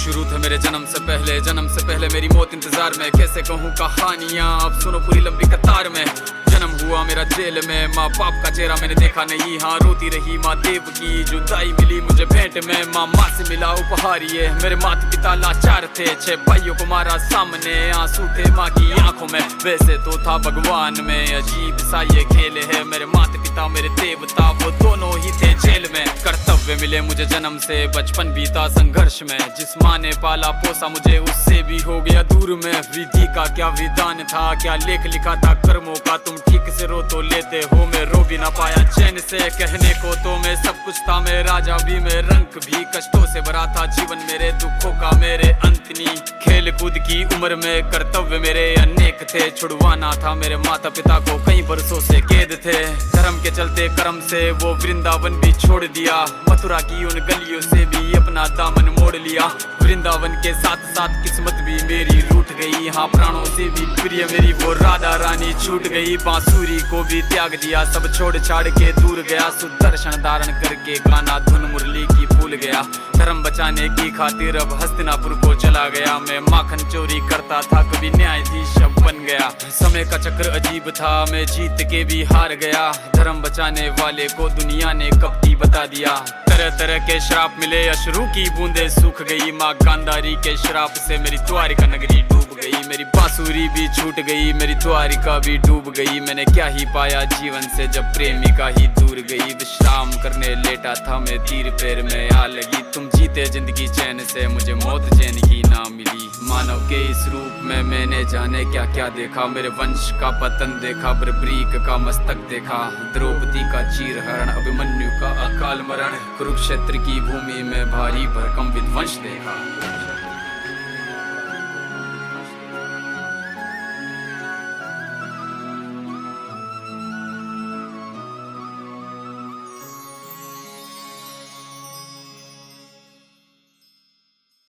शुरू थे मेरे जन्म से पहले मेरी मौत इंतजार में। कैसे कहूँ कहानियाँ, अब सुनो पूरी लंबी कतार में। जन्म हुआ मेरा जेल में, माँ बाप का चेहरा मैंने देखा नहीं। हाँ रोती रही माँ देव की, जुदाई मिली मुझे भेंट में। माँ से मिला उपहार ये, मेरे माता पिता लाचार थे। 6 भाइयों को मारा सामने, आंसू थे माँ की आंखों में। वैसे तो था भगवान में, अजीब सा ये खेल है। मेरे माता पिता मेरे देवता, वो दोनों ही थे जेल में। कर्तव्य मिले मुझे जन्म से, बचपन बीता संघर्ष में। जिस माँ ने पाला पोसा मुझे, उससे भी हो गया दूर में। विधि का क्या विधान था, क्या लेख लिखा था कर्मों का। तुम ठीक से रो तो लेते हो, मैं रो भी ना पाया चैन से। कहने को तो मैं सब कुछ था, मैं राजा भी, मैं रंग भी। कष्टों से भरा था जीवन मेरे, दुखों का मेरे अंत नहीं। खेल कूद की उम्र में कर्तव्य मेरे अनेक थे। छुड़वाना था मेरे माता पिता को, कई बरसों से कैद थे। धर्म के चलते कर्म से वो वृंदावन भी छोड़ दिया। मथुरा की उन गलियों से भी अपना दामन मोड़ लिया। वृंदावन के साथ साथ किस्मत भी मेरी रूठ गई। हाँ प्राणों से भी प्रिय मेरी वो राधा रानी छूट गई। बांसुरी को भी त्याग दिया, सब छोड़ छाड़ के दूर गया। सुदर्शन धारण करके गाना धुन मुरली की भूल गया। धर्म बचाने की खातिर अब हस्तिनापुर को चला गया। मैं माखन चोरी करता था, कभी न्यायाधीश अब बन गया। समय का चक्र अजीब था, मैं जीत के भी हार गया। धर्म बचाने वाले को दुनिया ने कपटी बता दिया। तरह तरह के श्राप मिले, अश्रु की बूंदे सूख गई। माँ गांधारी के श्राप से मेरी द्वारिका नगरी डूब गई। मेरी बांसुरी भी छूट गई, मेरी द्वारिका भी डूब गई। मैंने क्या ही पाया जीवन से, जब प्रेमिका ही दूर गई। विश्राम करने लेटा था मैं, तीर पैर में आ लगी। तुम जीते जिंदगी चैन से, मुझे मौत चैन की ना मिली। मानव के इस रूप में मैंने जाने क्या क्या देखा। मेरे वंश का पतन देखा, बर्बरीक का मस्तक देखा। द्रौपदी का चीरहरण, अभिमन्यु का अकाल मरण। कुरुक्षेत्र की भूमि में भारी भरकम विध्वंस देखा।